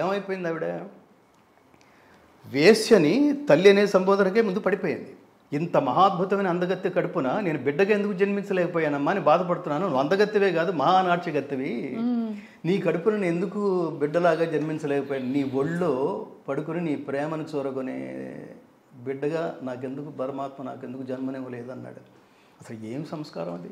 ఏమైపోయింది ఆవిడ? వేశ్యని తల్లి అనే సంబోధనకే ముందు పడిపోయింది. ఇంత మహాద్భుతమైన అందగత్తె కడుపున నేను బిడ్డగా ఎందుకు జన్మించలేకపోయానమ్మా అని బాధపడుతున్నాను. నువ్వు అందగత్తెవే కాదు, మహానాట్యగత్తెవి. నీ కడుపున నేను ఎందుకు బిడ్డలాగా జన్మించలేకపోయాను? నీ ఒళ్ళో పడుకుని నీ ప్రేమను చూరగొనే బిడ్డగా నాకెందుకు పరమాత్మ నాకెందుకు జన్మనివ్వలేదన్నాడు. అసలు ఏం సంస్కారం అది?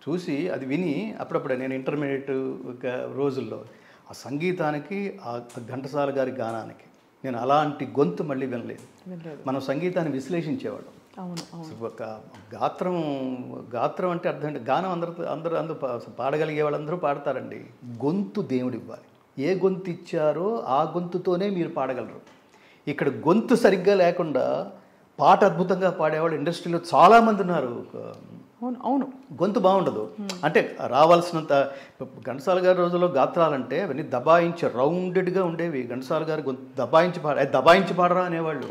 చూసి అది విని అప్పుడప్పుడే నేను ఇంటర్మీడియట్ రోజుల్లో ఆ సంగీతానికి, ఆ ఘంటసాల గారి గానానికి నేను అలాంటి గొంతు మళ్ళీ వినలేదు. మనం సంగీతాన్ని విశ్లేషించేవాళ్ళం. ఒక గాత్రం అంటే అర్థం అంటే గానం అందరూ పాడగలిగే వాళ్ళందరూ పాడతారండి. గొంతు దేవుడు ఇవ్వాలి. ఏ గొంతు ఇచ్చారో ఆ గొంతుతోనే మీరు పాడగలరు. ఇక్కడ గొంతు సరిగ్గా లేకుండా పాట అద్భుతంగా పాడేవాళ్ళు ఇండస్ట్రీలో చాలామంది ఉన్నారు. అవును, గొంతు బాగుండదు. అంటే రావాల్సినంత ఘంటసాల గారి రోజుల్లో గాత్రాలంటే అవన్నీ దబాయించి రౌండెడ్గా ఉండేవి. ఘంటసాల గారు గొంతు దబాయించి పాడరా అనేవాళ్ళు.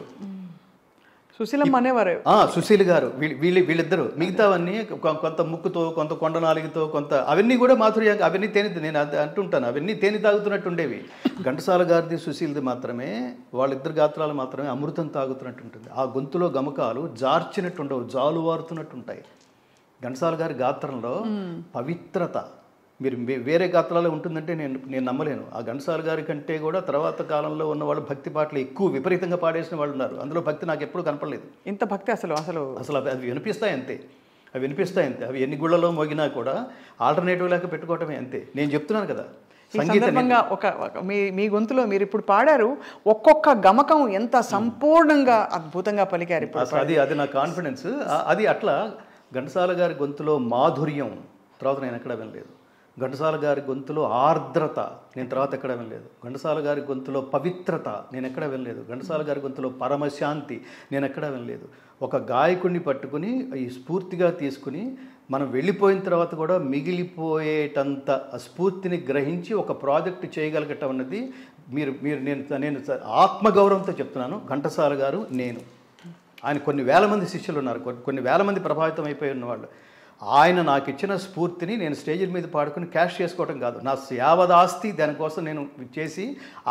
సుశీలమ్మ అనేవారు. సుశీల్ గారు, వీళ్ళిద్దరు. మిగతావన్నీ కొంత ముక్కుతో, కొంత కొండ నాలుగుతో, కొంత అవన్నీ కూడా మాధుర్యంగా, అవన్నీ తేనె, నేను అంటుంటాను, అవన్నీ తేనె తాగుతున్నట్టు ఉండేవి. ఘంటసాల గారిది సుశీల్ది మాత్రమే, వాళ్ళిద్దరు గాత్రాలు మాత్రమే అమృతం తాగుతున్నట్టు ఉంటుంది. ఆ గొంతులో గమకాలు జార్చినట్టు ఉండవు, జాలువారుతున్నట్టు ఉంటాయి. ఘంటసాల గారి గాత్రంలో పవిత్రత మీరు వేరే గాత్రాలు ఉంటుందంటే నేను నమ్మలేను. ఆ ఘంటసాల గారి కంటే కూడా తర్వాత కాలంలో ఉన్న వాళ్ళు భక్తి పాటలు ఎక్కువ విపరీతంగా పాడేసిన వాళ్ళు ఉన్నారు. అందులో భక్తి నాకు ఎప్పుడు కనపడలేదు. ఇంత భక్తి అసలు అవి వినిపిస్తాయి అంతే. అవి ఎన్ని గుళ్ళలో మోగినా కూడా ఆల్టర్నేటివ్ లేక పెట్టుకోవటమే అంతే. నేను చెప్తున్నాను కదా, సంగీతంగా మీ గొంతులో మీరు ఇప్పుడు పాడారు. ఒక్కొక్క గమకం ఎంత సంపూర్ణంగా అద్భుతంగా పలికారు. అది నా కాన్ఫిడెన్స్. అది అట్లా ఘంటసాల గారి గొంతులో మాధుర్యం తర్వాత నేను ఎక్కడ వినలేదు. ఘంటసాల గారి గొంతులో ఆర్ద్రత నేను తర్వాత ఎక్కడ వినలేదు. ఘంటసాల గారి గొంతులో పవిత్రత నేను ఎక్కడ వినలేదు. ఘంటసాల గారి గొంతులో పరమశాంతి నేను ఎక్కడ వినలేదు. ఒక గాయకుడిని పట్టుకుని ఈ స్ఫూర్తిగా తీసుకుని మనం వెళ్ళిపోయిన తర్వాత కూడా మిగిలిపోయేటంత స్ఫూర్తిని గ్రహించి ఒక ప్రాజెక్టు చేయగలగటం అన్నది నేను ఆత్మగౌరవంతో చెప్తున్నాను. ఘంటసాల గారు, నేను, ఆయన కొన్ని వేల మంది శిష్యులు ఉన్నారు, కొన్ని వేల మంది ప్రభావితం అయిపోయి ఉన్నవాళ్ళు. ఆయన నాకు ఇచ్చిన స్ఫూర్తిని నేను స్టేజీల మీద పాడుకుని క్యాష్ చేసుకోవటం కాదు, నా యావదాస్తి దానికోసం నేను చేసి,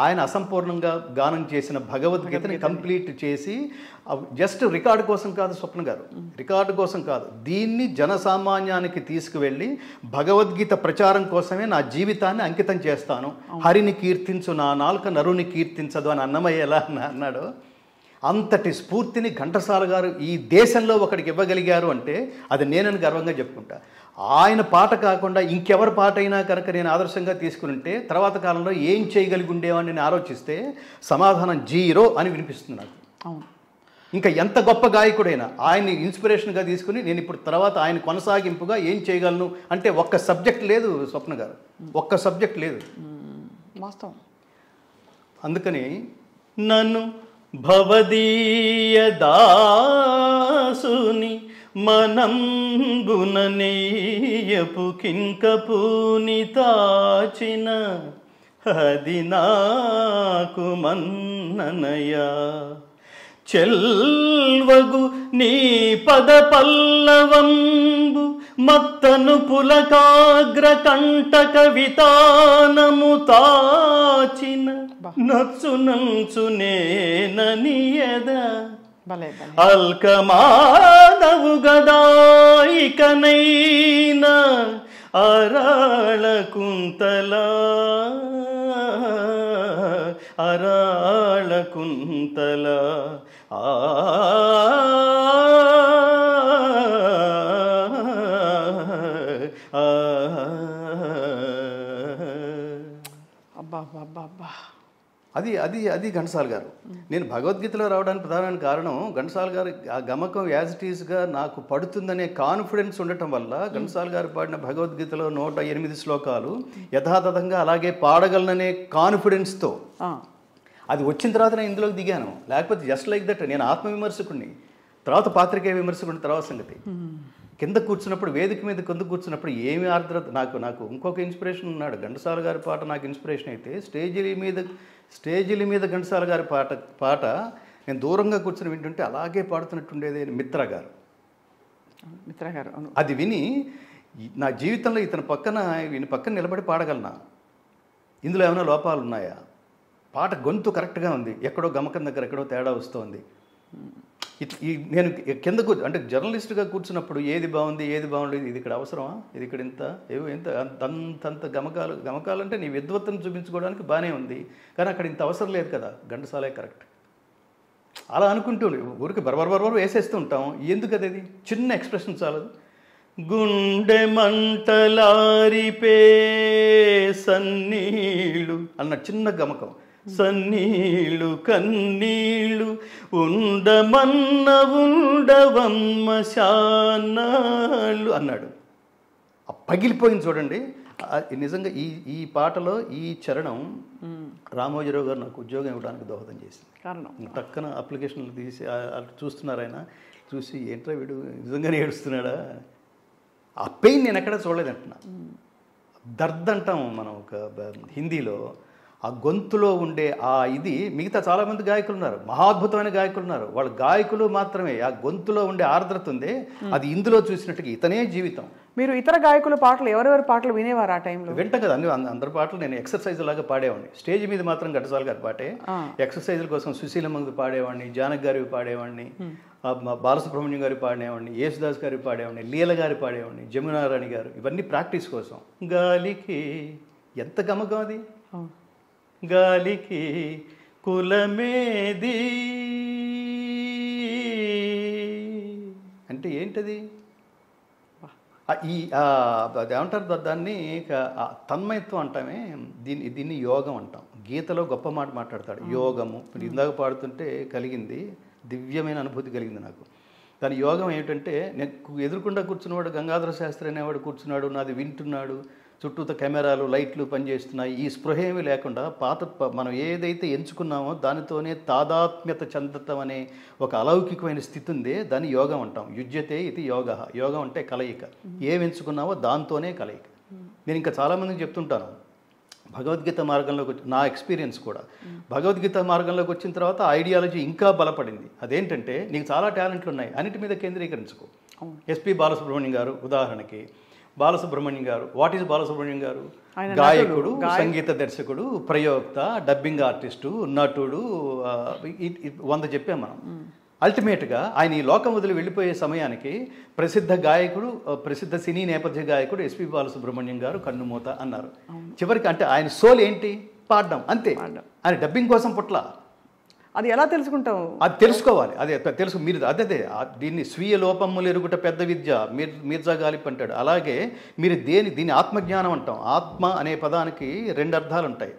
ఆయన అసంపూర్ణంగా గానం చేసిన భగవద్గీతని కంప్లీట్ చేసి, జస్ట్ రికార్డు కోసం కాదు స్వప్న గారు, రికార్డు కోసం కాదు, దీన్ని జనసామాన్యానికి తీసుకువెళ్ళి భగవద్గీత ప్రచారం కోసమే నా జీవితాన్ని అంకితం చేస్తాను. హరిని కీర్తించు నా నాలుక నరుని కీర్తించదు అని అన్నమయ్య ఎలా అన్నాడో అంతటి స్ఫూర్తిని ఘంటసాల గారు ఈ దేశంలో ఒకడికి ఇవ్వగలిగారు అంటే అది నేనని గర్వంగా చెప్పుకుంటా. ఆయన పాట కాకుండా ఇంకెవరి పాట అయినా కనుక నేను ఆదర్శంగా తీసుకుని ఉంటే తర్వాత కాలంలో ఏం చేయగలిగి ఉండేవాడిని నేను ఆలోచిస్తే సమాధానం 0 అని వినిపిస్తుంది నాకు. ఇంకా ఎంత గొప్ప గాయకుడైనా ఆయన్ని ఇన్స్పిరేషన్గా తీసుకుని నేను ఇప్పుడు తర్వాత ఆయన కొనసాగింపుగా ఏం చేయగలను అంటే ఒక్క సబ్జెక్ట్ లేదు స్వప్న గారు, ఒక్క సబ్జెక్ట్ లేదు వాస్తవం. అందుకని నన్ను భవదీయ దాసుని మనంబుననీయపు కింకపూని తాచిన అది నాకు మన్ననయా చెల్వగు నీ పద పల్లవంబు మత్తను పులకాగ్ర కంటక వితానము తాచిన నచ్చు నంచు నేననియద అల్కమానవు గదాయికనైన అరాళ కుంతలా అరాళ కుంతలా అది అది అది ఘంటసాల గారు. నేను భగవద్గీతలో రావడానికి ప్రధానమైన కారణం ఘంటసాల గారు ఆ గమకం యాజ్ ఇట్ ఈస్గా నాకు పడుతుందనే కాన్ఫిడెన్స్ ఉండటం వల్ల ఘంటసాల గారు పాడిన భగవద్గీతలో 108 శ్లోకాలు యథాతథంగా అలాగే పాడగలననే కాన్ఫిడెన్స్తో అది వచ్చిన తర్వాత నేను ఇందులోకి దిగాను. లేకపోతే జస్ట్ లైక్ దట్ నేను ఆత్మవిమర్శకుడిని, తర్వాత పాత్రికేయ విమర్శకుడిని, తర్వాత సంగతి. కింద కూర్చున్నప్పుడు వేదిక మీద కింద కూర్చున్నప్పుడు ఏమి ఆర్ద్రత. నాకు ఇంకొక ఇన్స్పిరేషన్ ఉన్నాడు. ఘంటసాల గారి పాట నాకు ఇన్స్పిరేషన్ అయితే స్టేజీల మీద ఘంటసాల గారి పాట నేను దూరంగా కూర్చొని వింటుంటే అలాగే పాడుతున్నట్టుండేది మిత్ర గారు. అది విని నా జీవితంలో ఈయన పక్కన నిలబడి పాడగలనా. ఇందులో ఏమైనా లోపాలు ఉన్నాయా? పాట గొంతు కరెక్ట్గా ఉంది, ఎక్కడో గమకం దగ్గర ఎక్కడో తేడా వస్తుంది. నేను కింద అంటే జర్నలిస్ట్గా కూర్చున్నప్పుడు ఏది బాగుంది ఏది బాగుండేది, ఇది ఇక్కడ అవసరమా, ఇది ఇక్కడ ఇంత అంతంత గమకాలు అంటే నీ విద్వత్తును చూపించుకోవడానికి బాగానే ఉంది, కానీ అక్కడ ఇంత అవసరం లేదు కదా, ఘంటసాలే కరెక్ట్ అలా అనుకుంటూ ఊరికి బరబర వేసేస్తూ ఉంటాం. ఎందుకు అది చిన్న ఎక్స్ప్రెషన్ చాలదు. గుండె మంటలారిపే సన్నీళ్ళు అన్న చిన్న గమకం, సన్నీళ్ళు కన్నీళ్ళు ఉండమన్న ఉండవమ్మ శానాళ్ళు అన్నాడు. పగిలిపోయింది చూడండి. నిజంగా ఈ పాటలో ఈ చరణం రామోజీరావు గారు నాకు ఉద్యోగం ఇవ్వడానికి దోహదం చేసింది. పక్కన అప్లికేషన్లు తీసి చూస్తున్నారు, ఆయన చూసి ఏంట్రా వీడు నిజంగానే ఏడుస్తున్నాడా, ఆ పెయిన్ నేను ఎక్కడ చూడలేదంటున్నా. దర్ద్ అంటాం మనం ఒక హిందీలో, ఆ గొంతులో ఉండే ఆ ఇది మిగతా చాలామంది గాయకులు ఉన్నారు, మహాద్భుతమైన గాయకులు ఉన్నారు, వాళ్ళ గాయకులు మాత్రమే ఆ గొంతులో ఉండే ఆర్ద్రత ఉంది, అది ఇందులో చూసినట్టుగా ఇతనే జీవితం. మీరు ఇతర గాయకుల పాటలు ఎవరెవరి పాటలు వినేవారు ఆ టైంలో? వింటాం కదా అందరి పాటలు. నేను ఎక్సర్సైజ్ లాగా పాడేవాడిని. స్టేజ్ మీద మాత్రం ఘంటసాల గారి పాటే, ఎక్సర్సైజుల కోసం సుశీలమ్మది పాడేవాడిని, జానక్ గారివి పాడేవాడిని, బాలసుబ్రహ్మణ్యం గారి పాడేవాడిని, యేసుదాస్ గారి పాడేవాడిని, లీల గారి పాడేవాడిని, జమునారాణి గారు, ఇవన్నీ ప్రాక్టీస్ కోసం. గాలికి ఎంత గమకం అది, గాలికి కులమేది అంటే ఏంటది, అదేమంటారు దాన్ని, తన్మయత్వం అంటామే, దీన్ని యోగం అంటాం. గీతలో గొప్ప మాట మాట్లాడతాడు, యోగము. ఇందాక పాడుతుంటే కలిగింది, దివ్యమైన అనుభూతి కలిగింది నాకు. దాని యోగం ఏమిటంటే, నేను ఎదురుకుండా కూర్చున్నవాడు గంగాధర శాస్త్రి అనేవాడు కూర్చున్నాడు, నాది వింటున్నాడు, చుట్టూతో కెమెరాలు లైట్లు పనిచేస్తున్నాయి, ఈ స్పృహ ఏమీ లేకుండా మనం ఏదైతే ఎంచుకున్నామో దానితోనే తాదాత్మ్యత చెందటం అనే ఒక అలౌకికమైన స్థితి ఉంది, దాన్ని యోగం అంటాం. యుజ్యతే ఇది యోగ. యోగం అంటే కలయిక, ఏమి ఎంచుకున్నావో దాంతోనే కలయిక. నేను ఇంకా చాలామందికి చెప్తుంటాను, భగవద్గీత మార్గంలోకి వచ్చి నా ఎక్స్పీరియన్స్ కూడా, భగవద్గీత మార్గంలోకి వచ్చిన తర్వాత ఐడియాలజీ ఇంకా బలపడింది. అదేంటంటే, నీకు చాలా టాలెంట్లు ఉన్నాయి, అన్నిటి మీద కేంద్రీకరించుకో. ఎస్పి బాలసుబ్రహ్మణ్యం గారు ఉదాహరణకి, బాలసుబ్రహ్మణ్యం గారు, వాట్ ఈజ్ బాలసుబ్రహ్మణ్యం గారు? గాయకుడు, సంగీత దర్శకుడు, ప్రయోక్త, డబ్బింగ్ ఆర్టిస్టు, నటుడు, 100 చెప్పాం మనం. అల్టిమేట్గా ఆయన ఈ లోకం వదిలి వెళ్ళిపోయే సమయానికి ప్రసిద్ధ గాయకుడు, ప్రసిద్ధ సినీ నేపథ్య గాయకుడు ఎస్పి బాలసుబ్రహ్మణ్యం గారు కన్నుమూత అన్నారు. చివరికి అంటే ఆయన సోల్ ఏంటి, పాడడం అంతే. ఆయన డబ్బింగ్ కోసం పుట్ల. అది ఎలా తెలుసుకుంటావు? అది తెలుసుకోవాలి, అదే తెలుసు. మీరు అదే దీన్ని స్వీయ లోపములు ఎరుగుట పెద్ద విద్య, మీర్జా గాలిబ్ అంటాడు. అలాగే మీరు దీన్ని ఆత్మజ్ఞానం అంటాం. ఆత్మ అనే పదానికి 2 అర్థాలు ఉంటాయి,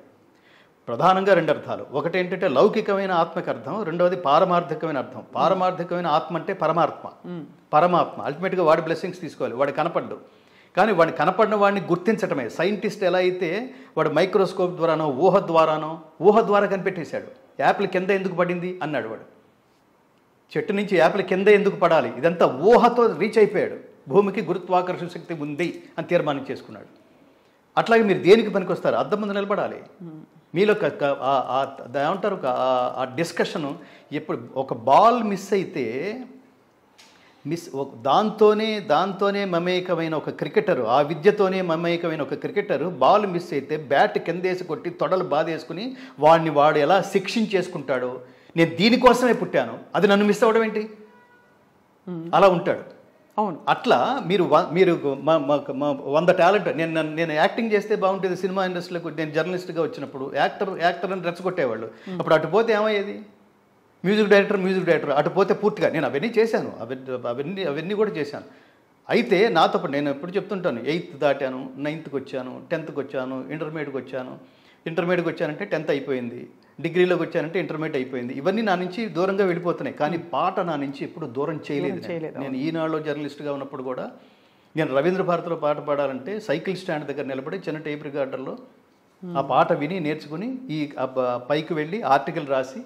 ప్రధానంగా 2 అర్థాలు. ఒకటి ఏంటంటే లౌకికమైన ఆత్మకి అర్థం, రెండవది పారమార్థికమైన అర్థం. పారమార్థికమైన ఆత్మ అంటే పరమాత్మ. అల్టిమేట్గా వాడి బ్లెస్సింగ్స్ తీసుకోవాలి, వాడు కనపడ్డు. కానీ వాడిని కనపడిన వాడిని గుర్తించటమే. సైంటిస్ట్ ఎలా అయితే వాడు మైక్రోస్కోప్ ద్వారానో ఊహ ద్వారా కనిపెట్టేశాడు. యాపిల్ కింద ఎందుకు పడింది అన్నాడు వాడు, చెట్టు నుంచి యాపిల్ కింద ఎందుకు పడాలి, ఇదంతా ఊహతో రీచ్ అయిపోయాడు. భూమికి గురుత్వాకర్షణ శక్తి ఉంది అని తీర్మానం చేసుకున్నాడు. అట్లాగే మీరు దేనికి పనికొస్తారు, అద్దం ముందు నిలబడాలి. మీలో ఏమంటారు ఆ డిస్కషను. ఎప్పుడు ఒక బాల్ మిస్ అయితే దాంతోనే మమేకమైన ఒక క్రికెటరు, ఆ విద్యతోనే మమేకమైన ఒక క్రికెటరు బాల్ మిస్ అయితే బ్యాట్ కిందేసి కొట్టి తొడలు బాధేసుకుని వాడు ఎలా శిక్షించేసుకుంటాడో, నేను దీనికోసమే పుట్టాను, అది నన్ను మిస్ అవ్వడం ఏంటి, అలా ఉంటాడు. అవును. అట్లా మీరు 100 టాలెంట్. నేను యాక్టింగ్ చేస్తే బాగుంటుంది సినిమా ఇండస్ట్రీలోకి. నేను జర్నలిస్ట్గా వచ్చినప్పుడు యాక్టర్ అని రెచ్చగొట్టేవాళ్ళు. అప్పుడు అటు పోతే ఏమయ్యేది, మ్యూజిక్ డైరెక్టర్ అటు పోతే పూర్తిగా. నేను అవన్నీ చేశాను, అవన్నీ కూడా చేశాను. అయితే నాతో పాటు నేను ఎప్పుడు చెప్తుంటాను, 8th దాటాను, 9th వచ్చాను, 10th వచ్చాను, ఇంటర్మీడియట్కి వచ్చానంటే 10th అయిపోయింది, డిగ్రీలోకి వచ్చానంటే ఇంటర్మీడియట్ అయిపోయింది. ఇవన్నీ నా నుంచి దూరంగా వెళ్ళిపోతున్నాయి. కానీ పాట నా నుంచి ఎప్పుడు దూరం చేయలేదు. నేను ఈనాడులో జర్నలిస్ట్గా ఉన్నప్పుడు కూడా నేను రవీంద్ర భారతిలో పాట పాడాలంటే సైకిల్ స్టాండ్ దగ్గర నిలబడి చిన్న టేప్ రికార్డర్లో ఆ పాట విని నేర్చుకుని ఈ పైకి వెళ్ళి ఆర్టికల్ రాసి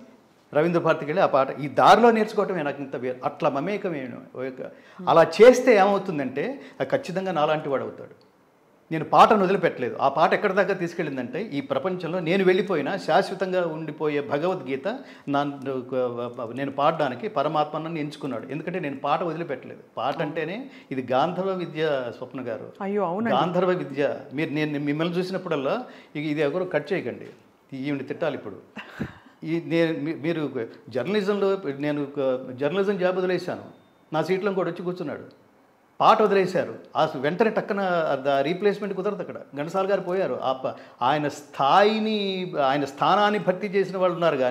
రవీంద్ర భారతికి వెళ్ళి ఆ పాట ఈ దారిలో నేర్చుకోవటమే నాకు ఇంత వేరు. అట్లా మమేకమేను. అలా చేస్తే ఏమవుతుందంటే ఖచ్చితంగా నాలాంటి వాడు అవుతాడు. నేను పాటను వదిలిపెట్టలేదు. ఆ పాట ఎక్కడి దాకా తీసుకెళ్ళిందంటే, ఈ ప్రపంచంలో నేను వెళ్ళిపోయినా శాశ్వతంగా ఉండిపోయే భగవద్గీత నేను పాడడానికి పరమాత్మ నన్ను ఎంచుకున్నాడు. ఎందుకంటే నేను పాట వదిలిపెట్టలేదు. పాట అంటేనే ఇది గాంధర్వ విద్య. స్వప్న గారు, అయ్యో అవును, గాంధర్వ విద్య. నేను మిమ్మల్ని చూసినప్పుడల్లా ఇది ఎవరు కట్ చేయకండి, ఈవిని తిట్టాలి ఇప్పుడు. మీరు జర్నలిజంలో, నేను జర్నలిజం జాబ్ వదిలేశాను, నా సీట్లో కూడా వచ్చి కూర్చున్నాడు. పాట వదిలేశారు, ఆ వెంటనే టక్కన రీప్లేస్మెంట్ కుదరదు. అక్కడ ఘంటసాల గారు పోయారు. ఆయన స్థాయిని, ఆయన స్థానాన్ని భర్తీ చేసిన వాళ్ళు ఉన్నారు కానీ